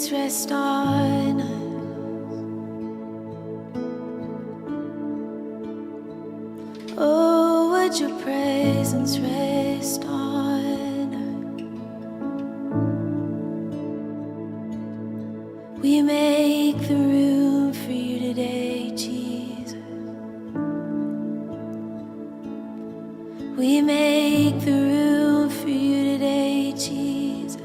presence rest on us. Oh, would your presence rest on us? We make the room for you today, Jesus. We make the room for you today, Jesus.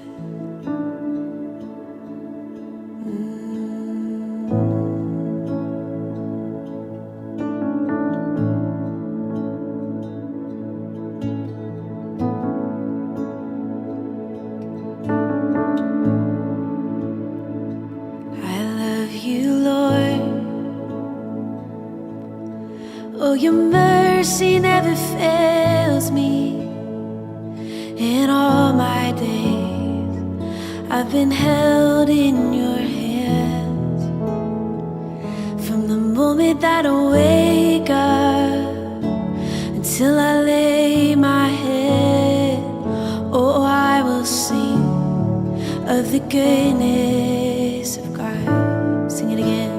Oh, your mercy never fails me. In all my days I've been held in your hands. From the moment that I wake up until I lay my head, oh, I will sing of the goodness of God. Sing it again.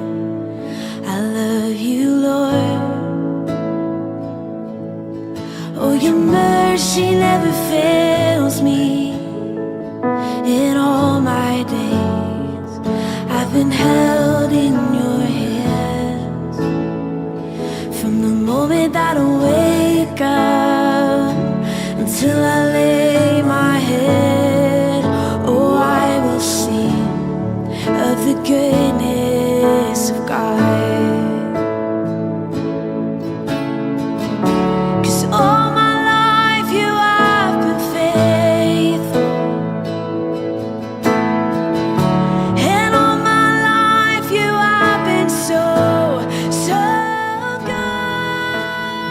I love you, Lord. Oh, your mercy never fails me. In all my days I've been held in your hands. From the moment that I wake up until I lay my head, oh, I will sing of the goodness of God.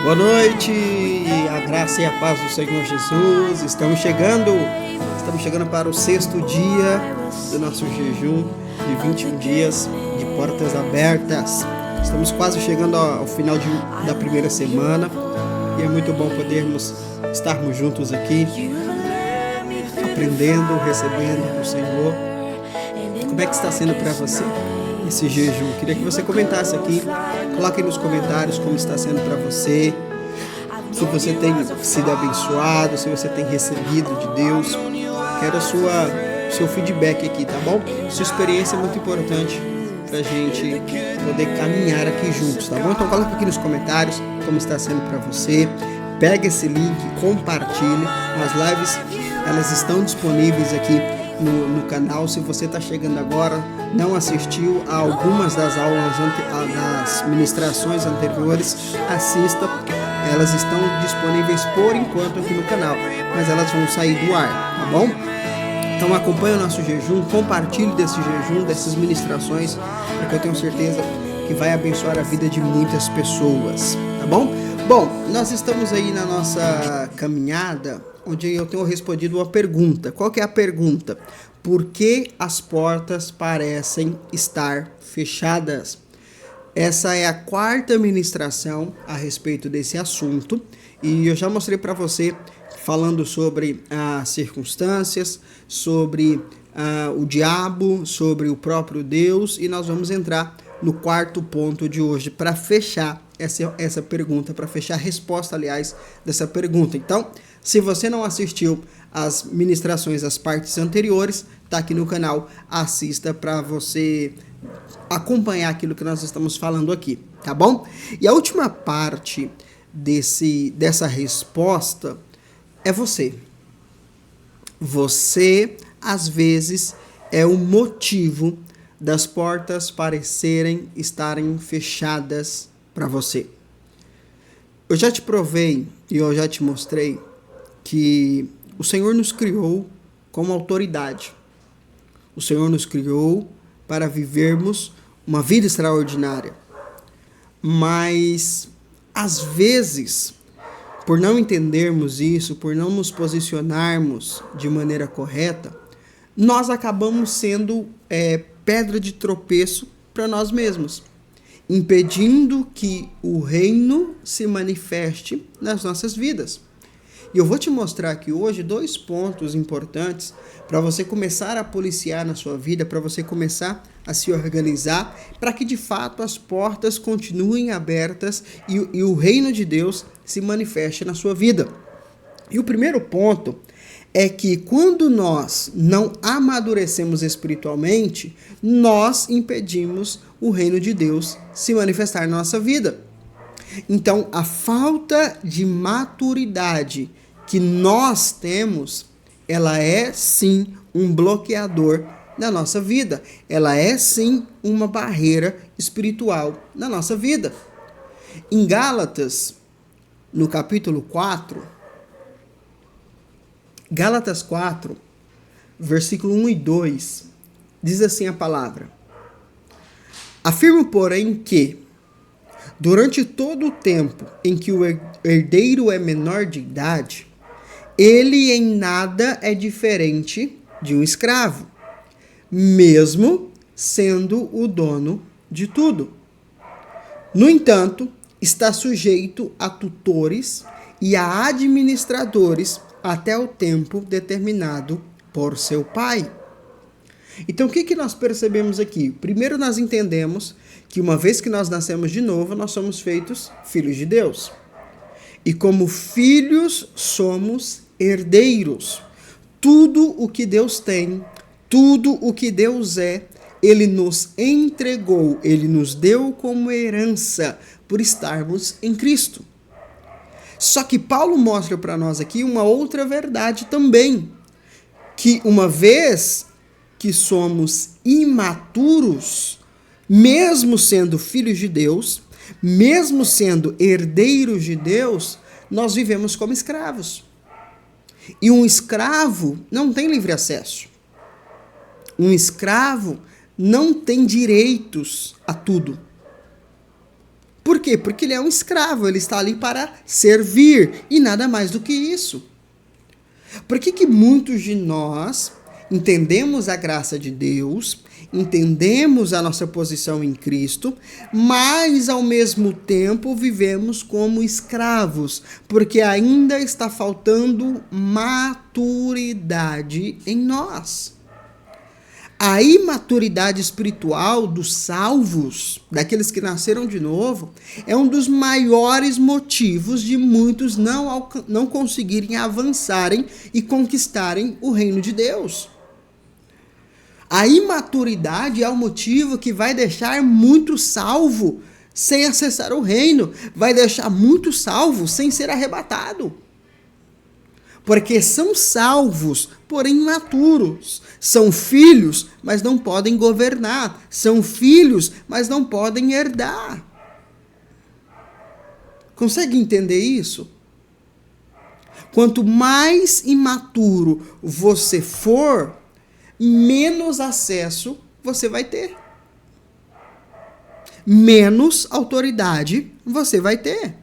Boa noite, a graça e a paz do Senhor Jesus. Estamos chegando para o 6º dia do nosso jejum de 21 dias de portas abertas. Estamos quase chegando ao final da primeira semana e é muito bom podermos estarmos juntos aqui, aprendendo, recebendo do Senhor. Como é que está sendo para você esse jejum? Queria que você comentasse aqui, coloque nos comentários como está sendo para você, se você tem sido abençoado, se você tem recebido de Deus. Quero seu feedback aqui, tá bom? Sua experiência é muito importante pra gente poder caminhar aqui juntos, tá bom? Então coloque aqui nos comentários como está sendo para você. Pega esse link, compartilhe. As lives, elas estão disponíveis aqui no canal. Se você está chegando agora, não assistiu a algumas das aulas, das ministrações anteriores, assista. Elas estão disponíveis por enquanto aqui no canal, mas elas vão sair do ar, tá bom? Então acompanhe o nosso jejum, compartilhe desse jejum, dessas ministrações, porque eu tenho certeza que vai abençoar a vida de muitas pessoas, tá bom? Bom, nós estamos aí na nossa caminhada, onde eu tenho respondido uma pergunta. Qual que é a pergunta? Por que as portas parecem estar fechadas? Essa é a 4ª ministração a respeito desse assunto e eu já mostrei para você falando sobre as circunstâncias, sobre o diabo, sobre o próprio Deus, e nós vamos entrar no 4º ponto de hoje para fechar essa pergunta, para fechar a resposta, aliás, dessa pergunta. Então, se você não assistiu às ministrações, às partes anteriores, tá aqui no canal, assista para você acompanhar aquilo que nós estamos falando aqui, tá bom? E a última parte dessa resposta é você. Você, às vezes, é o motivo das portas parecerem estarem fechadas para você. Eu já te provei e eu já te mostrei que o Senhor nos criou como autoridade. O Senhor nos criou para vivermos uma vida extraordinária. Mas, às vezes, por não entendermos isso, por não nos posicionarmos de maneira correta, nós acabamos sendo pedra de tropeço para nós mesmos, impedindo que o reino se manifeste nas nossas vidas. E eu vou te mostrar aqui hoje 2 pontos importantes para você começar a policiar na sua vida, para você começar a se organizar, para que de fato as portas continuem abertas e o reino de Deus se manifeste na sua vida. E o primeiro ponto é que quando nós não amadurecemos espiritualmente, nós impedimos o reino de Deus se manifestar na nossa vida. Então, a falta de maturidade que nós temos, ela é sim um bloqueador na nossa vida. Ela é sim uma barreira espiritual na nossa vida. Em Gálatas, no capítulo 4, Gálatas 4, versículo 1 e 2, diz assim a palavra: afirmo, porém, que durante todo o tempo em que o herdeiro é menor de idade, ele em nada é diferente de um escravo, mesmo sendo o dono de tudo. No entanto, está sujeito a tutores e a administradores até o tempo determinado por seu pai. Então, o que nós percebemos aqui? Primeiro, nós entendemos que uma vez que nós nascemos de novo, nós somos feitos filhos de Deus. E como filhos, somos herdeiros. Tudo o que Deus tem, tudo o que Deus é, Ele nos entregou, Ele nos deu como herança por estarmos em Cristo. Só que Paulo mostra para nós aqui uma outra verdade também, que uma vez que somos imaturos, mesmo sendo filhos de Deus, mesmo sendo herdeiros de Deus, nós vivemos como escravos. E um escravo não tem livre acesso. Um escravo não tem direitos a tudo. Por quê? Porque ele é um escravo, ele está ali para servir e nada mais do que isso. Por que muitos de nós entendemos a graça de Deus, entendemos a nossa posição em Cristo, mas ao mesmo tempo vivemos como escravos, porque ainda está faltando maturidade em nós. A imaturidade espiritual dos salvos, daqueles que nasceram de novo, é um dos maiores motivos de muitos não conseguirem avançarem e conquistarem o reino de Deus. A imaturidade é o motivo que vai deixar muito salvo sem acessar o reino, vai deixar muito salvo sem ser arrebatado. Porque são salvos, porém imaturos. São filhos, mas não podem governar. São filhos, mas não podem herdar. Consegue entender isso? Quanto mais imaturo você for, menos acesso você vai ter. Menos autoridade você vai ter.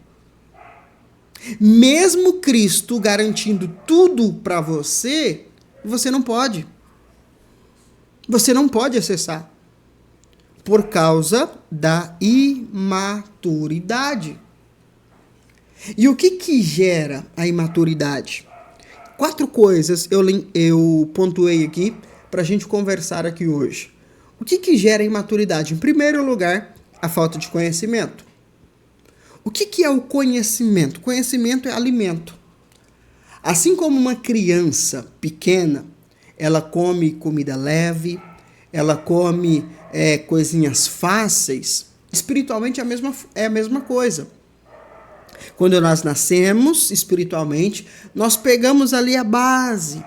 Mesmo Cristo garantindo tudo para você, você não pode. Você não pode acessar. Por causa da imaturidade. E o que gera a imaturidade? 4 coisas eu pontuei aqui para a gente conversar aqui hoje. O que gera a imaturidade? Em primeiro lugar, a falta de conhecimento. O que é o conhecimento? Conhecimento é alimento. Assim como uma criança pequena, ela come comida leve, ela come coisinhas fáceis, espiritualmente é a mesma coisa. Quando nós nascemos espiritualmente, nós pegamos ali a base,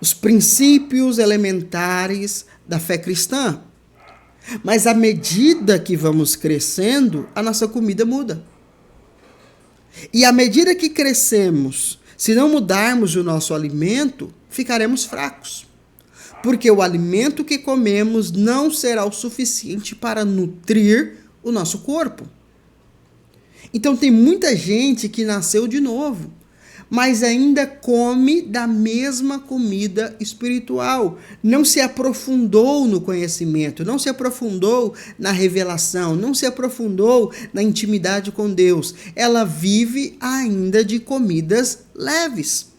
os princípios elementares da fé cristã. Mas à medida que vamos crescendo, a nossa comida muda. E à medida que crescemos, se não mudarmos o nosso alimento, ficaremos fracos. Porque o alimento que comemos não será o suficiente para nutrir o nosso corpo. Então tem muita gente que nasceu de novo, mas ainda come da mesma comida espiritual. Não se aprofundou no conhecimento, não se aprofundou na revelação, não se aprofundou na intimidade com Deus. Ela vive ainda de comidas leves.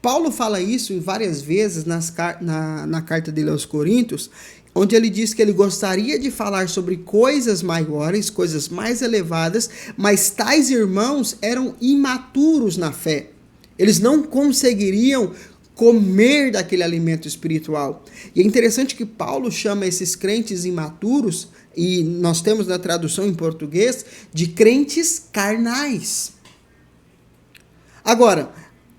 Paulo fala isso em várias vezes na carta dele aos Coríntios, onde ele diz que ele gostaria de falar sobre coisas maiores, coisas mais elevadas, mas tais irmãos eram imaturos na fé. Eles não conseguiriam comer daquele alimento espiritual. E é interessante que Paulo chama esses crentes imaturos, e nós temos na tradução em português, de crentes carnais. Agora,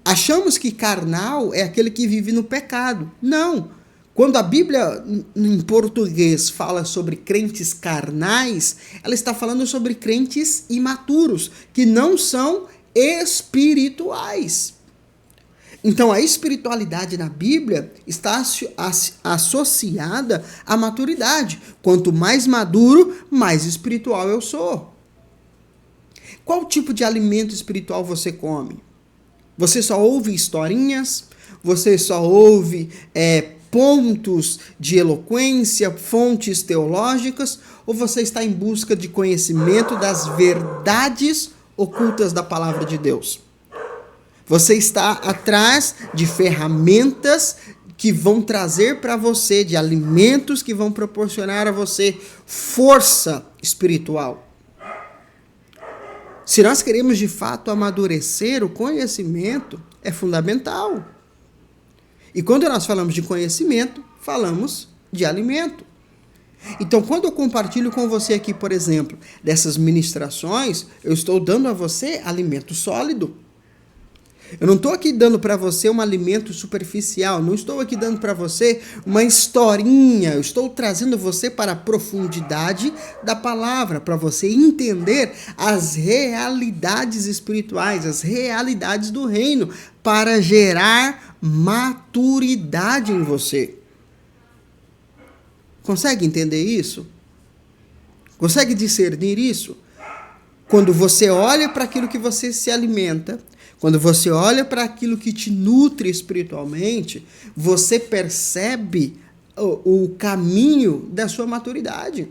achamos que carnal é aquele que vive no pecado. Não. Quando a Bíblia, em português, fala sobre crentes carnais, ela está falando sobre crentes imaturos, que não são espirituais. Então, a espiritualidade na Bíblia está associada à maturidade. Quanto mais maduro, mais espiritual eu sou. Qual tipo de alimento espiritual você come? Você só ouve historinhas? Você só ouve pontos de eloquência, fontes teológicas, ou você está em busca de conhecimento das verdades ocultas da palavra de Deus? Você está atrás de ferramentas que vão trazer para você, de alimentos que vão proporcionar a você força espiritual. Se nós queremos de fato amadurecer, o conhecimento é fundamental. E quando nós falamos de conhecimento, falamos de alimento. Então, quando eu compartilho com você aqui, por exemplo, dessas ministrações, eu estou dando a você alimento sólido. Eu não estou aqui dando para você um alimento superficial, não estou aqui dando para você uma historinha, eu estou trazendo você para a profundidade da palavra, para você entender as realidades espirituais, as realidades do reino, para gerar maturidade em você. Consegue entender isso? Consegue discernir isso? Quando você olha para aquilo que você se alimenta, quando você olha para aquilo que te nutre espiritualmente, você percebe o caminho da sua maturidade.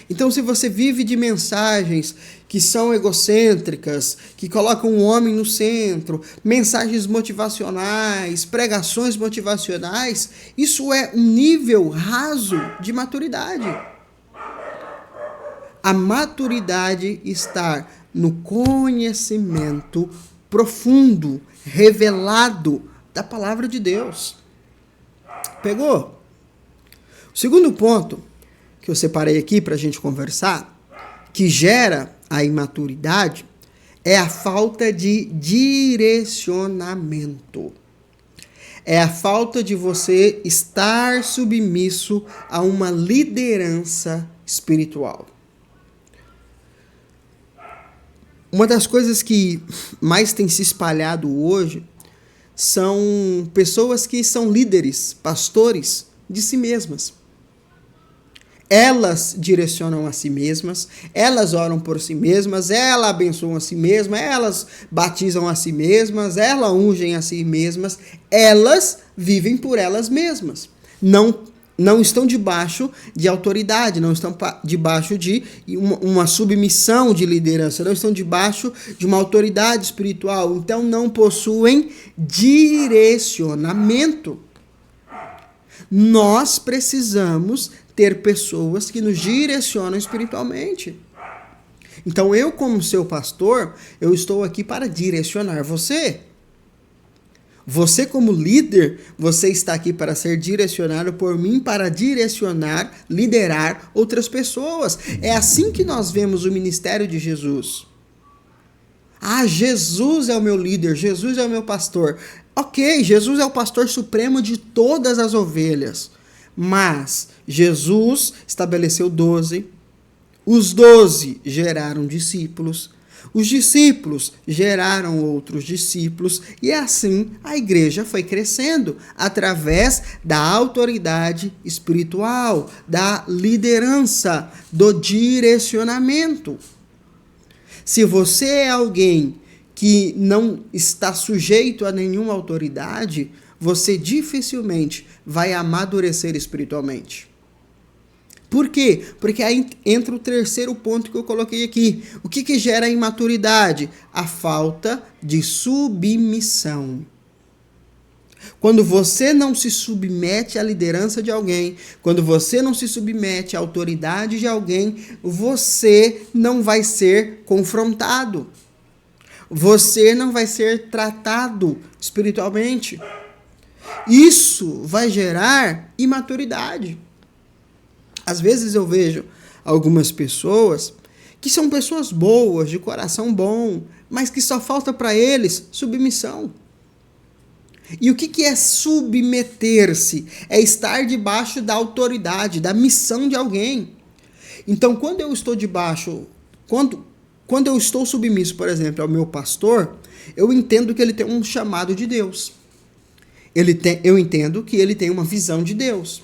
Então, se você vive de mensagens que são egocêntricas, que colocam o homem no centro, mensagens motivacionais, pregações motivacionais, isso é um nível raso de maturidade. A maturidade está no conhecimento profundo, revelado da palavra de Deus. Pegou? O segundo ponto que eu separei aqui para a gente conversar, que gera a imaturidade, é a falta de direcionamento. É a falta de você estar submisso a uma liderança espiritual. Uma das coisas que mais tem se espalhado hoje são pessoas que são líderes, pastores de si mesmas. Elas direcionam a si mesmas, elas oram por si mesmas, elas abençoam a si mesmas, elas batizam a si mesmas, elas ungem a si mesmas, elas vivem por elas mesmas. Não estão debaixo de autoridade, não estão debaixo de uma submissão de liderança, não estão debaixo de uma autoridade espiritual, então não possuem direcionamento. Nós precisamos ter pessoas que nos direcionam espiritualmente. Então eu, como seu pastor, eu estou aqui para direcionar você. Você, como líder, você está aqui para ser direcionado por mim, para direcionar, liderar outras pessoas. É assim que nós vemos o ministério de Jesus. Jesus é o meu líder, Jesus é o meu pastor. Ok, Jesus é o pastor supremo de todas as ovelhas. Mas Jesus estabeleceu 12. Os 12 geraram discípulos. Os discípulos geraram outros discípulos e assim a igreja foi crescendo através da autoridade espiritual, da liderança, do direcionamento. Se você é alguém que não está sujeito a nenhuma autoridade, você dificilmente vai amadurecer espiritualmente. Por quê? Porque aí entra o terceiro ponto que eu coloquei aqui. O que gera imaturidade? A falta de submissão. Quando você não se submete à liderança de alguém, quando você não se submete à autoridade de alguém, você não vai ser confrontado. Você não vai ser tratado espiritualmente. Isso vai gerar imaturidade. Às vezes eu vejo algumas pessoas que são pessoas boas, de coração bom, mas que só falta para eles submissão. E o que é submeter-se? É estar debaixo da autoridade, da missão de alguém. Então, quando eu estou debaixo, quando eu estou submisso, por exemplo, ao meu pastor, eu entendo que ele tem um chamado de Deus. Eu entendo que ele tem uma visão de Deus.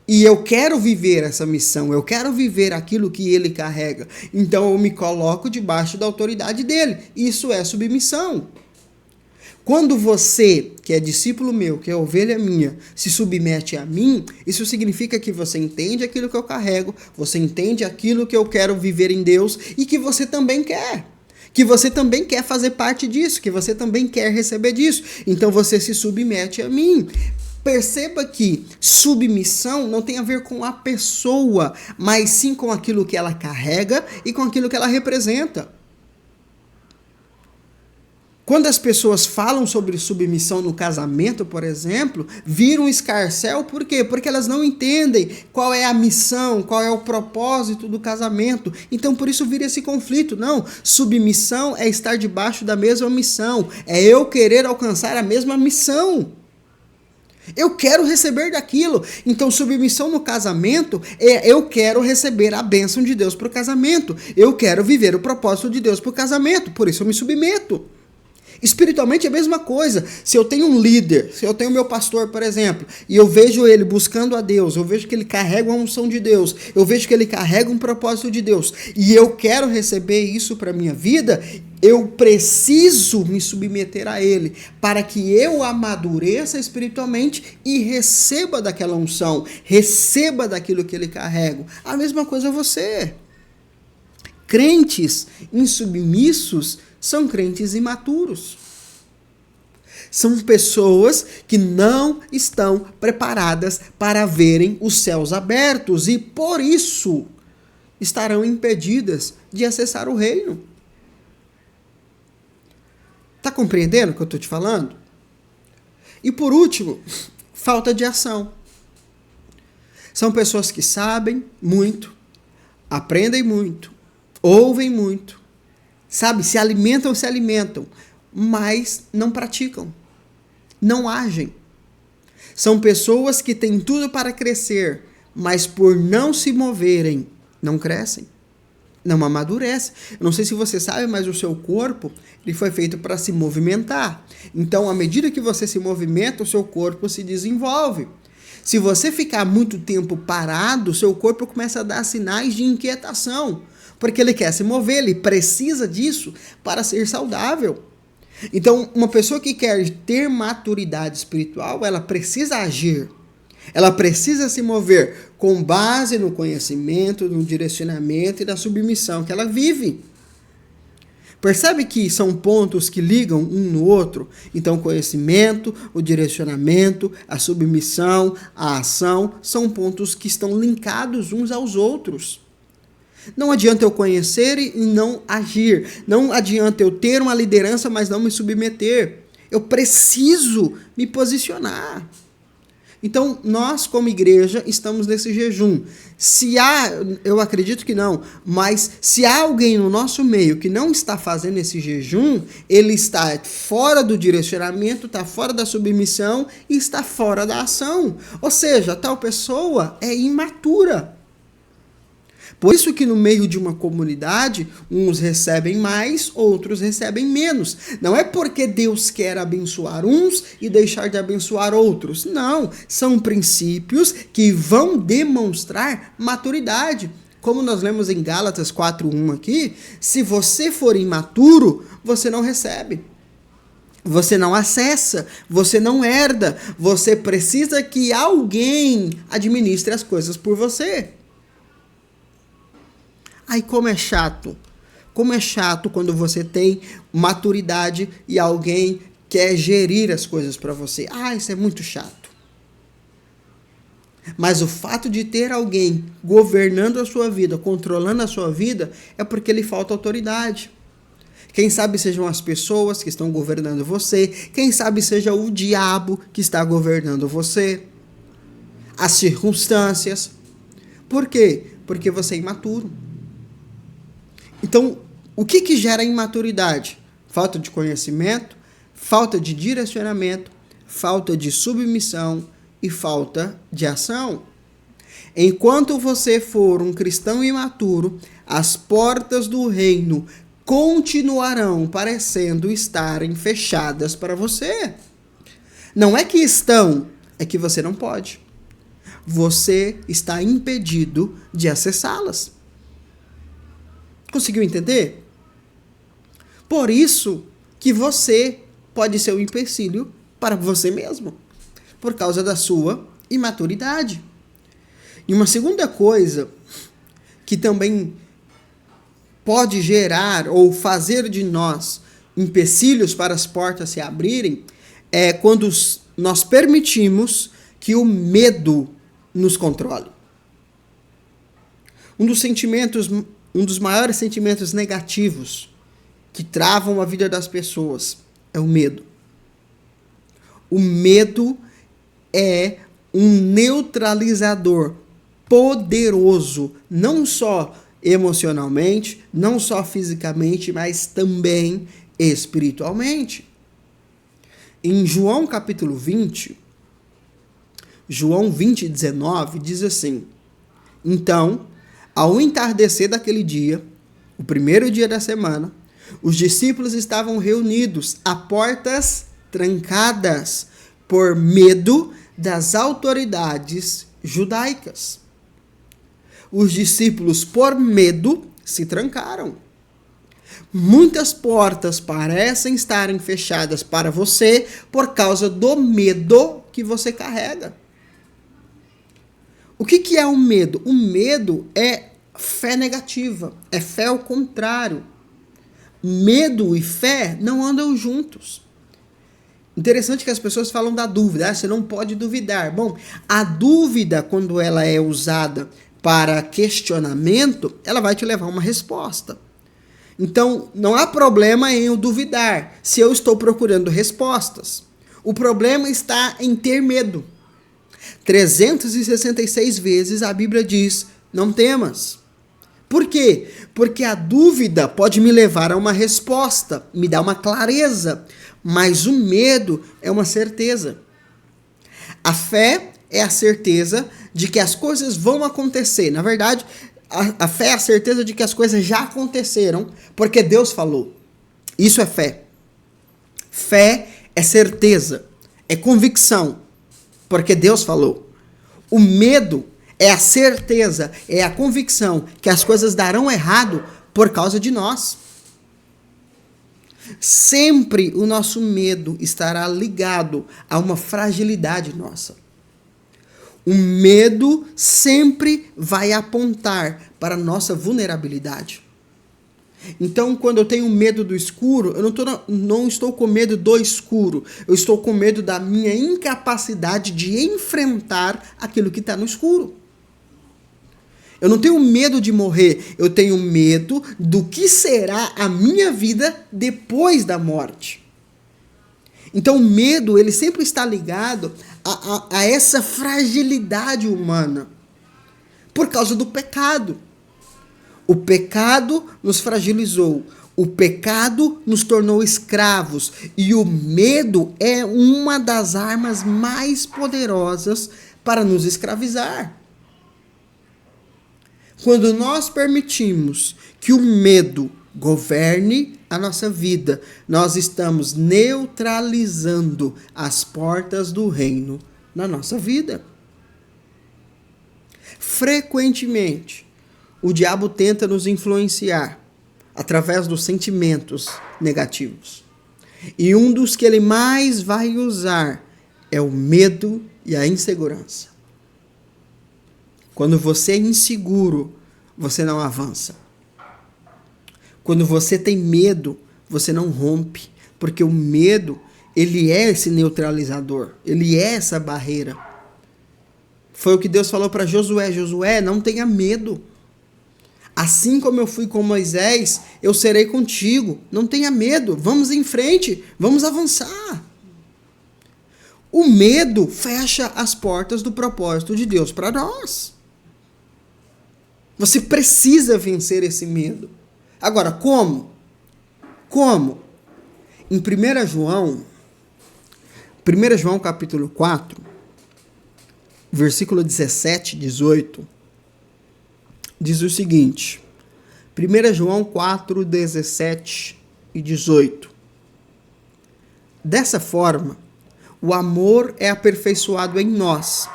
E eu quero viver essa missão, eu quero viver aquilo que ele carrega. Então eu me coloco debaixo da autoridade dele. Isso é submissão. Quando você, que é discípulo meu, que é ovelha minha, se submete a mim, isso significa que você entende aquilo que eu carrego, você entende aquilo que eu quero viver em Deus e que você também quer. Que você também quer fazer parte disso, que você também quer receber disso. Então você se submete a mim. Perceba que submissão não tem a ver com a pessoa, mas sim com aquilo que ela carrega e com aquilo que ela representa. Quando as pessoas falam sobre submissão no casamento, por exemplo, viram um escarcéu, por quê? Porque elas não entendem qual é a missão, qual é o propósito do casamento. Então, por isso vira esse conflito. Não, submissão é estar debaixo da mesma missão, é eu querer alcançar a mesma missão. Eu quero receber daquilo. Então, submissão no casamento é eu quero receber a bênção de Deus para o casamento. Eu quero viver o propósito de Deus para o casamento. Por isso eu me submeto. Espiritualmente é a mesma coisa. Se eu tenho um líder, se eu tenho meu pastor, por exemplo, e eu vejo ele buscando a Deus, eu vejo que ele carrega uma unção de Deus, eu vejo que ele carrega um propósito de Deus, e eu quero receber isso para a minha vida, eu preciso me submeter a ele, para que eu amadureça espiritualmente e receba daquela unção, receba daquilo que ele carrega. A mesma coisa você. Crentes insubmissos são crentes imaturos. São pessoas que não estão preparadas para verem os céus abertos e, por isso, estarão impedidas de acessar o reino. Está compreendendo o que eu estou te falando? E, por último, falta de ação. São pessoas que sabem muito, aprendem muito, ouvem muito, sabe, se alimentam, mas não praticam, não agem. São pessoas que têm tudo para crescer, mas por não se moverem, não crescem, não amadurecem. Eu não sei se você sabe, mas o seu corpo ele foi feito para se movimentar. Então, à medida que você se movimenta, o seu corpo se desenvolve. Se você ficar muito tempo parado, o seu corpo começa a dar sinais de inquietação, porque ele quer se mover, ele precisa disso para ser saudável. Então, uma pessoa que quer ter maturidade espiritual, ela precisa agir. Ela precisa se mover com base no conhecimento, no direcionamento e na submissão que ela vive. Percebe que são pontos que ligam um no outro? Então, o conhecimento, o direcionamento, a submissão, a ação, são pontos que estão linkados uns aos outros. Não adianta eu conhecer e não agir. Não adianta eu ter uma liderança, mas não me submeter. Eu preciso me posicionar. Então, nós como igreja estamos nesse jejum. Eu acredito que não, mas se há alguém no nosso meio que não está fazendo esse jejum, ele está fora do direcionamento, está fora da submissão e está fora da ação. Ou seja, tal pessoa é imatura. Por isso que no meio de uma comunidade, uns recebem mais, outros recebem menos. Não é porque Deus quer abençoar uns e deixar de abençoar outros. Não, são princípios que vão demonstrar maturidade. como nós lemos em Gálatas 4:1 aqui, se você for imaturo, você não recebe. Você não acessa, você não herda, você precisa que alguém administre as coisas por você. Aí como é chato. Como é chato quando você tem maturidade e alguém quer gerir as coisas para você. Isso é muito chato. Mas o fato de ter alguém governando a sua vida, controlando a sua vida, é porque lhe falta autoridade. Quem sabe sejam as pessoas que estão governando você, quem sabe seja o diabo que está governando você, as circunstâncias. Por quê? Porque você é imaturo. Então, o que gera imaturidade? Falta de conhecimento, falta de direcionamento, falta de submissão e falta de ação. Enquanto você for um cristão imaturo, as portas do reino continuarão parecendo estarem fechadas para você. Não é que estão, é que você não pode. Você está impedido de acessá-las. Conseguiu entender? Por isso que você pode ser um empecilho para você mesmo, por causa da sua imaturidade. E uma segunda coisa que também pode gerar ou fazer de nós empecilhos para as portas se abrirem é quando nós permitimos que o medo nos controle. Um dos maiores sentimentos negativos que travam a vida das pessoas é o medo. O medo é um neutralizador poderoso, não só emocionalmente, não só fisicamente, mas também espiritualmente. Em João capítulo 20, João 20:19 diz assim: Então, ao entardecer daquele dia, o primeiro dia da semana, os discípulos estavam reunidos a portas trancadas por medo das autoridades judaicas. Os discípulos, por medo, se trancaram. Muitas portas parecem estarem fechadas para você por causa do medo que você carrega. O que é o medo? O medo é fé negativa, é fé ao contrário. Medo e fé não andam juntos. Interessante que as pessoas falam da dúvida, você não pode duvidar. Bom, a dúvida, quando ela é usada para questionamento, ela vai te levar a uma resposta. Então, não há problema em eu duvidar, se eu estou procurando respostas. O problema está em ter medo. 366 vezes a Bíblia diz, não temas. Por quê? Porque a dúvida pode me levar a uma resposta, me dar uma clareza, mas o medo é uma certeza. A fé é a certeza de que as coisas vão acontecer. Na verdade, a fé é a certeza de que as coisas já aconteceram, porque Deus falou. Isso é fé. Fé é certeza, é convicção, porque Deus falou. O medo é a certeza, é a convicção que as coisas darão errado por causa de nós. Sempre o nosso medo estará ligado a uma fragilidade nossa. O medo sempre vai apontar para a nossa vulnerabilidade. Então, quando eu tenho medo do escuro, eu não estou com medo do escuro. Eu estou com medo da minha incapacidade de enfrentar aquilo que está no escuro. Eu não tenho medo de morrer. Eu tenho medo do que será a minha vida depois da morte. Então, o medo, ele sempre está ligado a essa fragilidade humana. Por causa do pecado. O pecado nos fragilizou. O pecado nos tornou escravos. E o medo é uma das armas mais poderosas para nos escravizar. Quando nós permitimos que o medo governe a nossa vida, nós estamos neutralizando as portas do reino na nossa vida. Frequentemente, o diabo tenta nos influenciar através dos sentimentos negativos. E um dos que ele mais vai usar é o medo e a insegurança. Quando você é inseguro, você não avança. Quando você tem medo, você não rompe. Porque o medo, ele é esse neutralizador. Ele é essa barreira. Foi o que Deus falou para Josué. Josué, não tenha medo. Assim como eu fui com Moisés, eu serei contigo. Não tenha medo. Vamos em frente. Vamos avançar. O medo fecha as portas do propósito de Deus para nós. Você precisa vencer esse medo. Agora, como? Como? Em 1 João capítulo 4, versículo 17, 18, diz o seguinte. 1 João 4, 17 e 18. Dessa forma, o amor é aperfeiçoado em nós,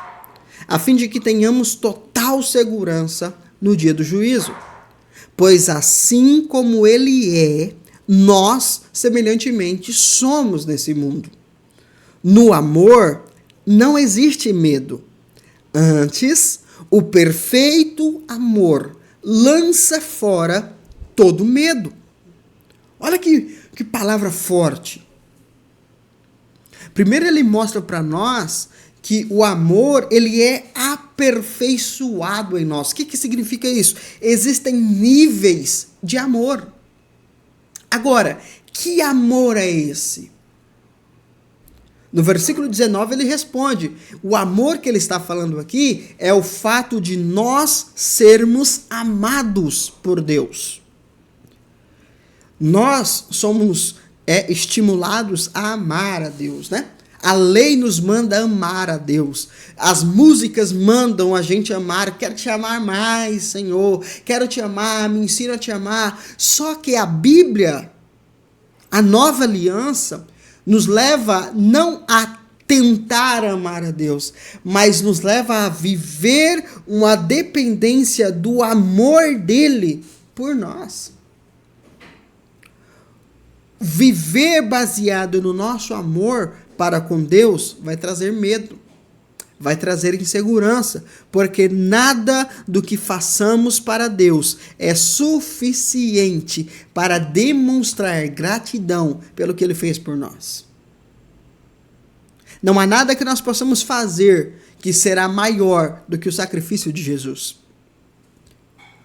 a fim de que tenhamos total segurança no dia do juízo. Pois assim como ele é, nós, semelhantemente, somos nesse mundo. No amor, não existe medo. Antes, o perfeito amor lança fora todo medo. Olha que palavra forte. Primeiro ele mostra para nós que o amor, ele é aperfeiçoado em nós. O que significa isso? Existem níveis de amor. Agora, que amor é esse? No versículo 19 ele responde, o amor que ele está falando aqui é o fato de nós sermos amados por Deus. Nós somos estimulados a amar a Deus, né? A lei nos manda amar a Deus. As músicas mandam a gente amar. Quero te amar mais, Senhor. Quero te amar, me ensina a te amar. Só que a Bíblia, a nova aliança, nos leva não a tentar amar a Deus, mas nos leva a viver uma dependência do amor dele por nós. Viver baseado no nosso amor para com Deus vai trazer medo, vai trazer insegurança, porque nada do que façamos para Deus é suficiente para demonstrar gratidão pelo que Ele fez por nós. Não há nada que nós possamos fazer que será maior do que o sacrifício de Jesus.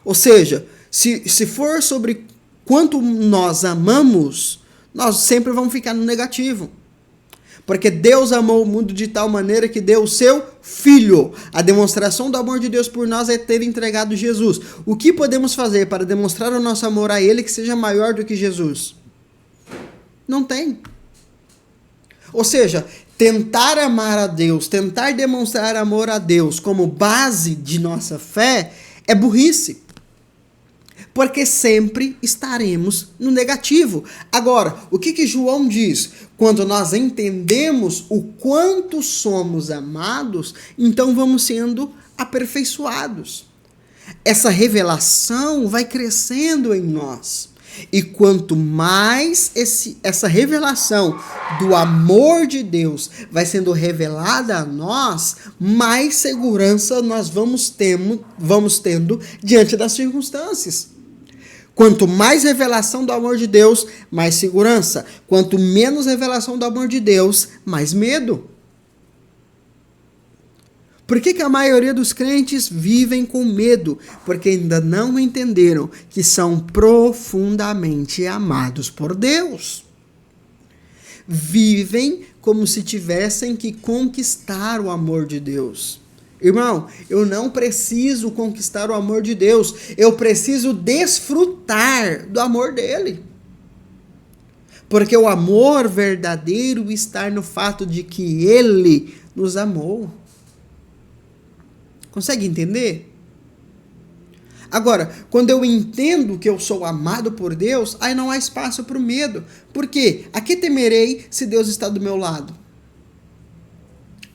Ou seja, se for sobre quanto nós amamos, nós sempre vamos ficar no negativo. Porque Deus amou o mundo de tal maneira que deu o seu Filho. A demonstração do amor de Deus por nós é ter entregado Jesus. O que podemos fazer para demonstrar o nosso amor a Ele que seja maior do que Jesus? Não tem. Ou seja, tentar amar a Deus, tentar demonstrar amor a Deus como base de nossa fé é burrice. Porque sempre estaremos no negativo. Agora, o que João diz? Quando nós entendemos o quanto somos amados, então vamos sendo aperfeiçoados. Essa revelação vai crescendo em nós. E quanto mais essa revelação do amor de Deus vai sendo revelada a nós, mais segurança nós vamos tendo diante das circunstâncias. Quanto mais revelação do amor de Deus, mais segurança. Quanto menos revelação do amor de Deus, mais medo. Por que a maioria dos crentes vivem com medo? Porque ainda não entenderam que são profundamente amados por Deus. Vivem como se tivessem que conquistar o amor de Deus. Irmão, eu não preciso conquistar o amor de Deus. Eu preciso desfrutar do amor dele. Porque o amor verdadeiro está no fato de que ele nos amou. Consegue entender? Agora, quando eu entendo que eu sou amado por Deus, aí não há espaço para o medo. Por quê? A que temerei se Deus está do meu lado?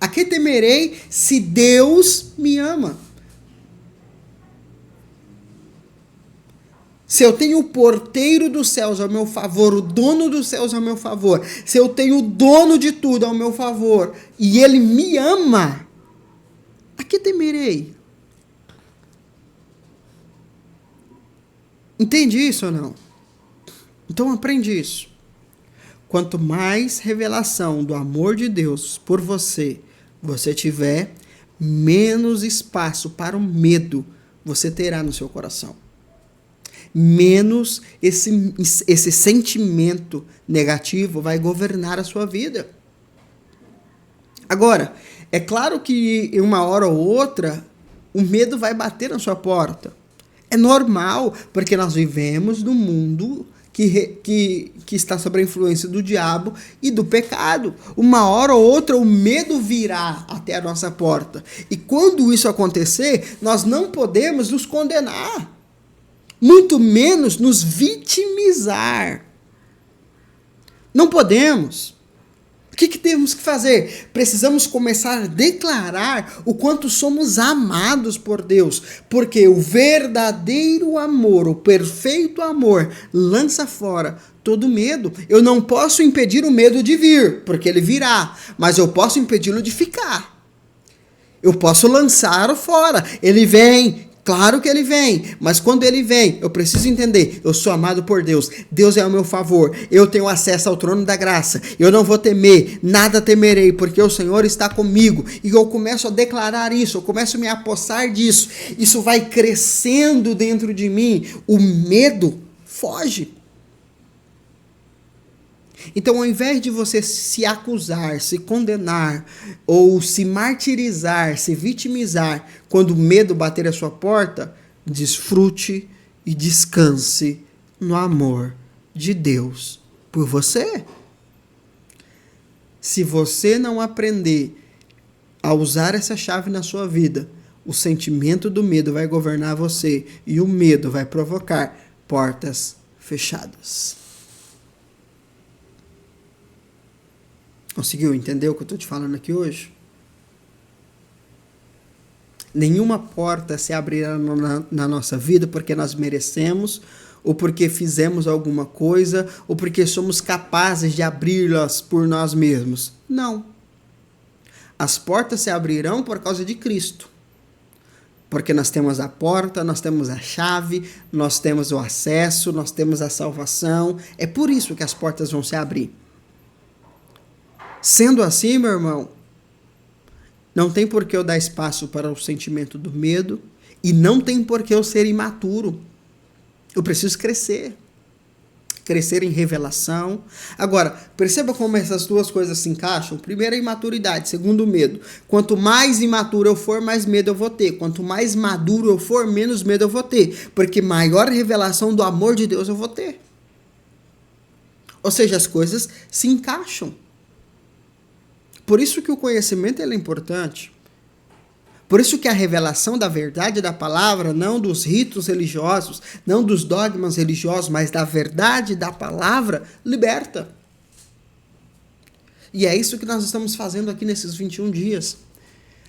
A que temerei se Deus me ama? se eu tenho o porteiro dos céus ao meu favor, o dono dos céus ao meu favor, se eu tenho o dono de tudo ao meu favor, e ele me ama, a que temerei? Entende isso ou não? Então aprende isso. Quanto mais revelação do amor de Deus por você tiver, menos espaço para o medo você terá no seu coração. Menos esse sentimento negativo vai governar a sua vida. Agora, é claro que em uma hora ou outra, o medo vai bater na sua porta. É normal, porque nós vivemos num mundo que está sob a influência do diabo e do pecado. Uma hora ou outra o medo virá até a nossa porta. E quando isso acontecer, nós não podemos nos condenar. Muito menos nos vitimizar. Não podemos. O que temos que fazer? Precisamos começar a declarar o quanto somos amados por Deus, porque o verdadeiro amor, o perfeito amor, lança fora todo medo. Eu não posso impedir o medo de vir, porque ele virá, mas eu posso impedi-lo de ficar. Eu posso lançar fora. Ele vem. Claro que ele vem, mas quando ele vem, eu preciso entender, eu sou amado por Deus, Deus é ao meu favor, eu tenho acesso ao trono da graça, eu não vou temer, nada temerei, porque o Senhor está comigo, e eu começo a declarar isso, eu começo a me apossar disso, isso vai crescendo dentro de mim, o medo foge. Então, ao invés de você se acusar, se condenar, ou se martirizar, se vitimizar, quando o medo bater a sua porta, desfrute e descanse no amor de Deus por você. Se você não aprender a usar essa chave na sua vida, o sentimento do medo vai governar você e o medo vai provocar portas fechadas. Conseguiu entender o que eu estou te falando aqui hoje? Nenhuma porta se abrirá na nossa vida porque nós merecemos, ou porque fizemos alguma coisa, ou porque somos capazes de abri-las por nós mesmos. Não. As portas se abrirão por causa de Cristo. Porque nós temos a porta, nós temos a chave, nós temos o acesso, nós temos a salvação. É por isso que as portas vão se abrir. Sendo assim, meu irmão, não tem por que eu dar espaço para o sentimento do medo e não tem por que eu ser imaturo. Eu preciso crescer. Crescer em revelação. Agora, perceba como essas duas coisas se encaixam. Primeiro, a imaturidade. Segundo, o medo. Quanto mais imaturo eu for, mais medo eu vou ter. Quanto mais maduro eu for, menos medo eu vou ter. Porque maior revelação do amor de Deus eu vou ter. Ou seja, as coisas se encaixam. Por isso que o conhecimento é importante. Por isso que a revelação da verdade da palavra, não dos ritos religiosos, não dos dogmas religiosos, mas da verdade da palavra, liberta. E é isso que nós estamos fazendo aqui nesses 21 dias.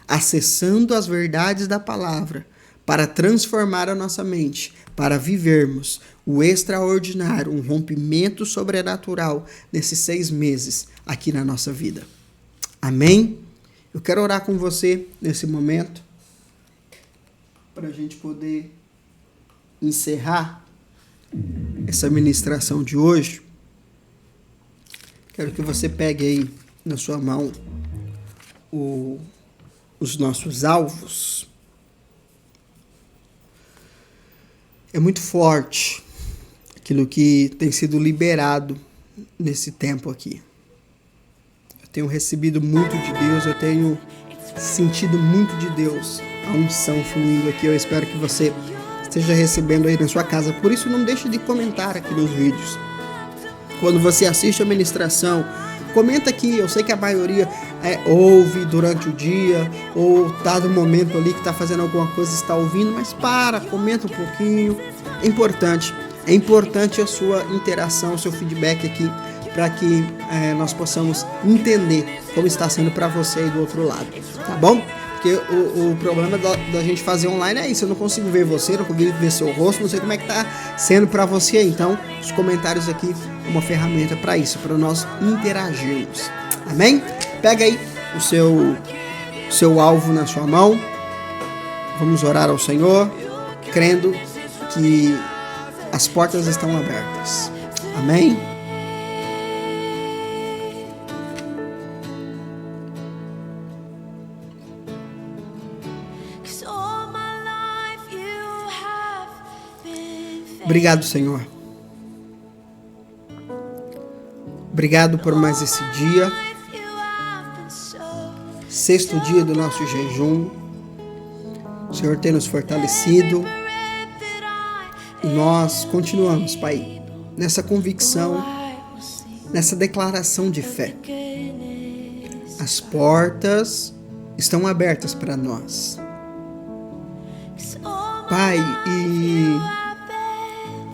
Acessando as verdades da palavra para transformar a nossa mente, para vivermos o extraordinário, um rompimento sobrenatural nesses 6 meses aqui na nossa vida. Amém? Eu quero orar com você nesse momento para a gente poder encerrar essa ministração de hoje. Quero que você pegue aí na sua mão os nossos alvos. É muito forte aquilo que tem sido liberado nesse tempo aqui. Tenho recebido muito de Deus, eu tenho sentido muito de Deus, a unção fluindo aqui. Eu espero que você esteja recebendo aí na sua casa. Por isso, não deixe de comentar aqui nos vídeos. Quando você assiste a ministração, comenta aqui. Eu sei que a maioria ouve durante o dia, ou está no momento ali que está fazendo alguma coisa, está ouvindo, mas comenta um pouquinho. É importante a sua interação, o seu feedback aqui, para que nós possamos entender como está sendo para você aí do outro lado, tá bom? Porque o problema da gente fazer online é isso. Eu não consigo ver você, não consigo ver seu rosto, não sei como é que tá sendo para você. Então, os comentários aqui é uma ferramenta para isso, para nós interagirmos. Amém? Pega aí o seu alvo na sua mão. Vamos orar ao Senhor, crendo que as portas estão abertas. Amém? Obrigado, Senhor. Obrigado por mais esse dia. 6º dia do nosso jejum. O Senhor tem nos fortalecido. E nós continuamos, Pai, nessa convicção, nessa declaração de fé. As portas estão abertas para nós. Pai, e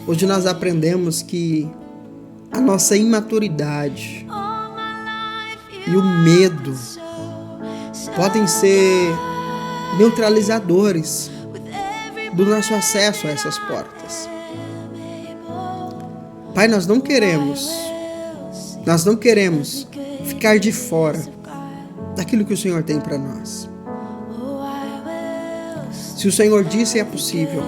hoje nós aprendemos que a nossa imaturidade e o medo podem ser neutralizadores do nosso acesso a essas portas. Pai, nós não queremos ficar de fora daquilo que o Senhor tem para nós. Se o Senhor disse, é possível.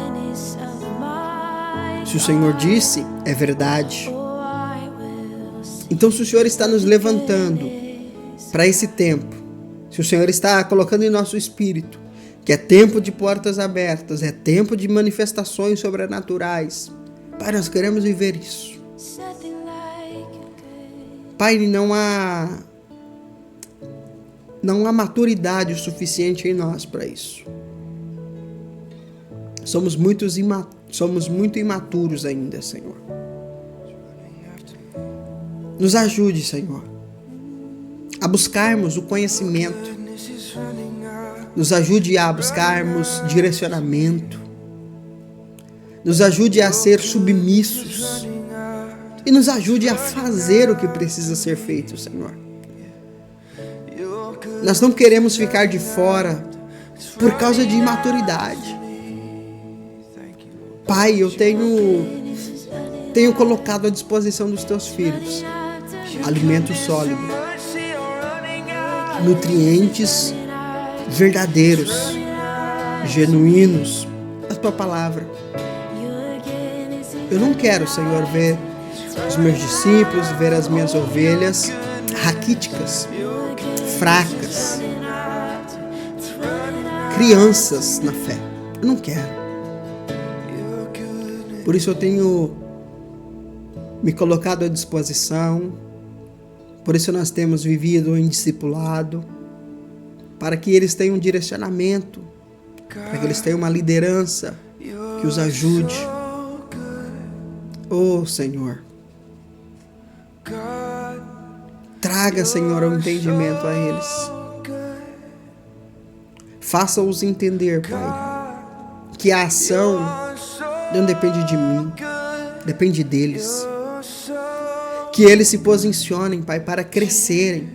Se o Senhor disse, é verdade. Então, se o Senhor está nos levantando para esse tempo, se o Senhor está colocando em nosso espírito que é tempo de portas abertas, é tempo de manifestações sobrenaturais, Pai, nós queremos viver isso. Pai, não há maturidade o suficiente em nós para isso. Somos muito imaturos ainda, Senhor. Nos ajude, Senhor, a buscarmos o conhecimento. Nos ajude a buscarmos direcionamento. Nos ajude a ser submissos. E nos ajude a fazer o que precisa ser feito, Senhor. Nós não queremos ficar de fora por causa de imaturidade. Pai, eu tenho colocado à disposição dos teus filhos alimento sólido, nutrientes verdadeiros, genuínos, a tua palavra. Eu não quero, Senhor, ver os meus discípulos, ver as minhas ovelhas raquíticas, fracas, crianças na fé. Eu não quero. Por isso eu tenho me colocado à disposição. Por isso nós temos vivido em discipulado, para que eles tenham um direcionamento, para que eles tenham uma liderança que os ajude. Oh, Senhor, traga, Senhor, o entendimento a eles. Faça-os entender, Pai, que a ação não depende de mim, depende deles. Que eles se posicionem, Pai, para crescerem.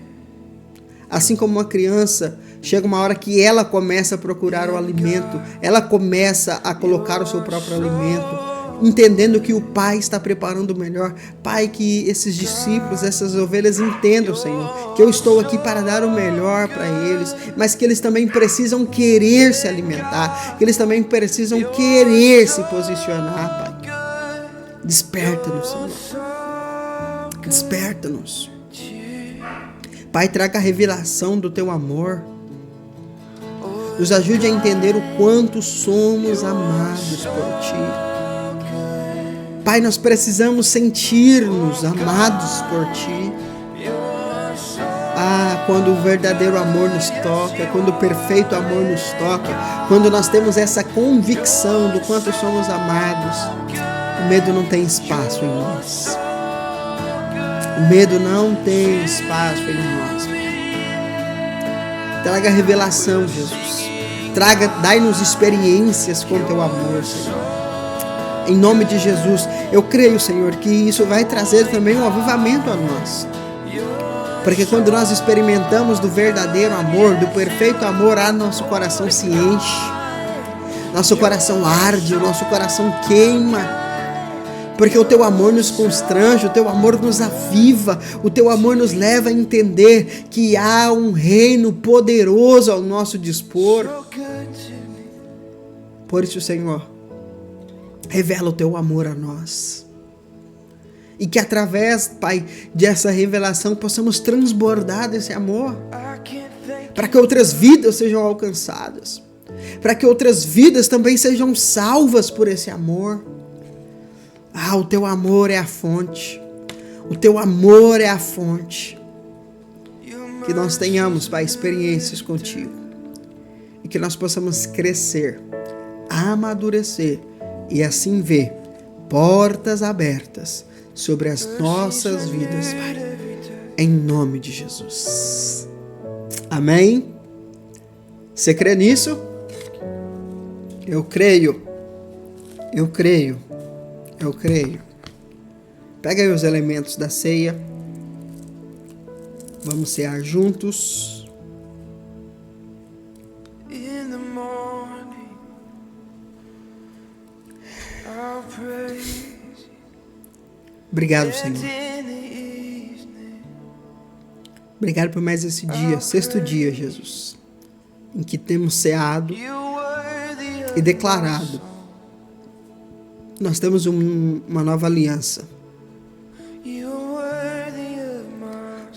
Assim como uma criança, chega uma hora que ela começa a procurar o alimento, ela começa a colocar o seu próprio alimento, entendendo que o Pai está preparando o melhor. Pai, que esses discípulos, essas ovelhas entendam, Senhor, que eu estou aqui para dar o melhor para eles, mas que eles também precisam querer se alimentar, que eles também precisam querer se posicionar, Pai. Desperta-nos, Senhor. Desperta-nos. Pai, traga a revelação do teu amor. Nos ajude a entender o quanto somos amados por ti. Pai, nós precisamos sentir-nos amados por ti. Quando o verdadeiro amor nos toca, quando o perfeito amor nos toca, quando nós temos essa convicção do quanto somos amados, o medo não tem espaço em nós. O medo não tem espaço em nós. Traga revelação, Jesus. Dai-nos experiências com teu amor, Senhor. Em nome de Jesus, eu creio, Senhor, que isso vai trazer também um avivamento a nós. Porque quando nós experimentamos do verdadeiro amor, do perfeito amor, nosso coração se enche, nosso coração arde, o nosso coração queima. Porque o teu amor nos constrange, o teu amor nos aviva, o teu amor nos leva a entender que há um reino poderoso ao nosso dispor. Por isso, Senhor, revela o teu amor a nós. E que através, Pai, dessa revelação possamos transbordar desse amor. Para que outras vidas sejam alcançadas. Para que outras vidas também sejam salvas por esse amor. O teu amor é a fonte. O teu amor é a fonte. Que nós tenhamos, Pai, experiências contigo. E que nós possamos crescer, amadurecer e assim ver portas abertas sobre as nossas vidas, Pai. Em nome de Jesus. Amém? Você crê nisso? Eu creio. Eu creio. Eu creio. Pega aí os elementos da ceia. Vamos cear juntos. Obrigado, Senhor. Obrigado por mais esse dia, sexto dia, Jesus, em que temos ceado e declarado. Nós temos uma nova aliança.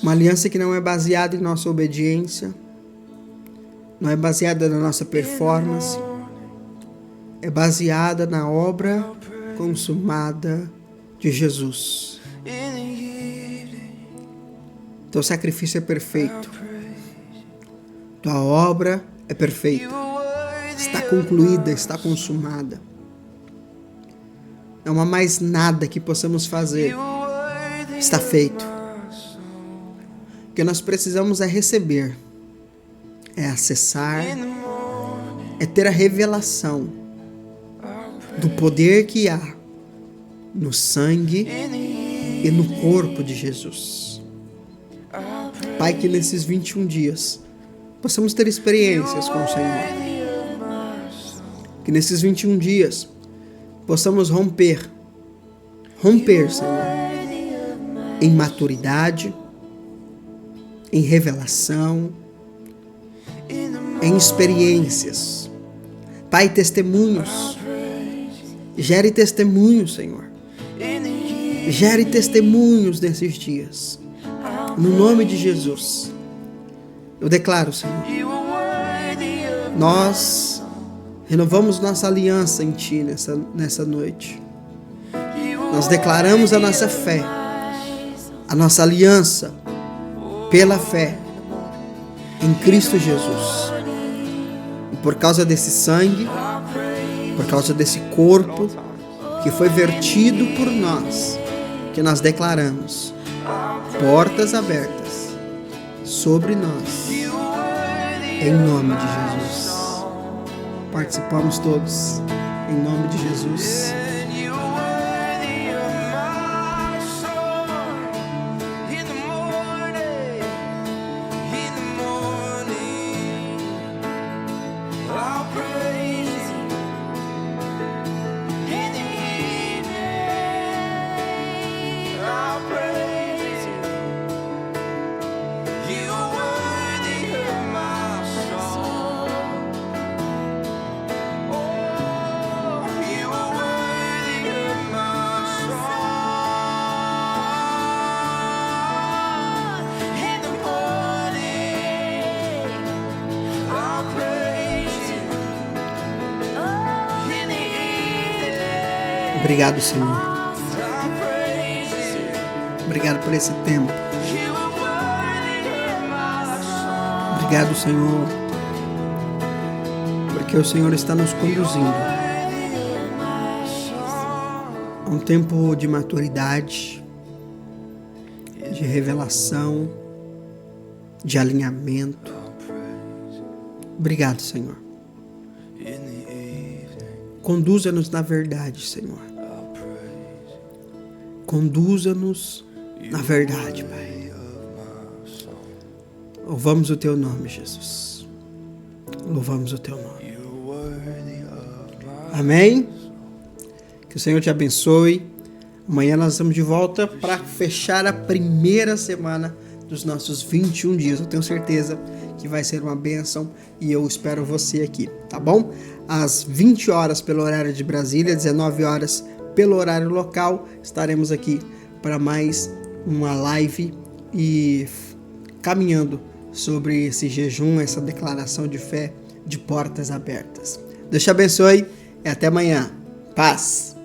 Uma aliança que não é baseada em nossa obediência, não é baseada na nossa performance, é baseada na obra consumada de Jesus. Teu sacrifício é perfeito. Tua obra é perfeita. Está concluída, está consumada. Não há mais nada que possamos fazer. Está feito. O que nós precisamos é receber, é acessar, é ter a revelação do poder que há no sangue e no corpo de Jesus. Pai, que nesses 21 dias possamos ter experiências com o Senhor. Que nesses 21 dias possamos romper, Senhor, em maturidade, em revelação, em experiências. Pai, testemunhos. Gere testemunhos, Senhor. Gere testemunhos nesses dias. No nome de Jesus. Eu declaro, Senhor. Nós renovamos nossa aliança em Ti nessa noite. Nós declaramos a nossa fé. A nossa aliança pela fé em Cristo Jesus. E por causa desse sangue, por causa desse corpo que foi vertido por nós, que nós declaramos portas abertas sobre nós, em nome de Jesus. Participamos todos, em nome de Jesus. Obrigado, Senhor. Obrigado por esse tempo. Obrigado, Senhor, porque o Senhor está nos conduzindo a um tempo de maturidade, de revelação, de alinhamento. Obrigado, Senhor. Conduza-nos na verdade, Senhor. Conduza-nos na verdade, Pai. Louvamos o teu nome, Jesus. Louvamos o teu nome. Amém? Que o Senhor te abençoe. Amanhã nós estamos de volta para fechar a primeira semana dos nossos 21 dias. Eu tenho certeza que vai ser uma bênção e eu espero você aqui, tá bom? Às 20 horas pelo horário de Brasília, 19 horas pelo horário local, estaremos aqui para mais uma live e caminhando sobre esse jejum, essa declaração de fé de portas abertas. Deus te abençoe e até amanhã. Paz!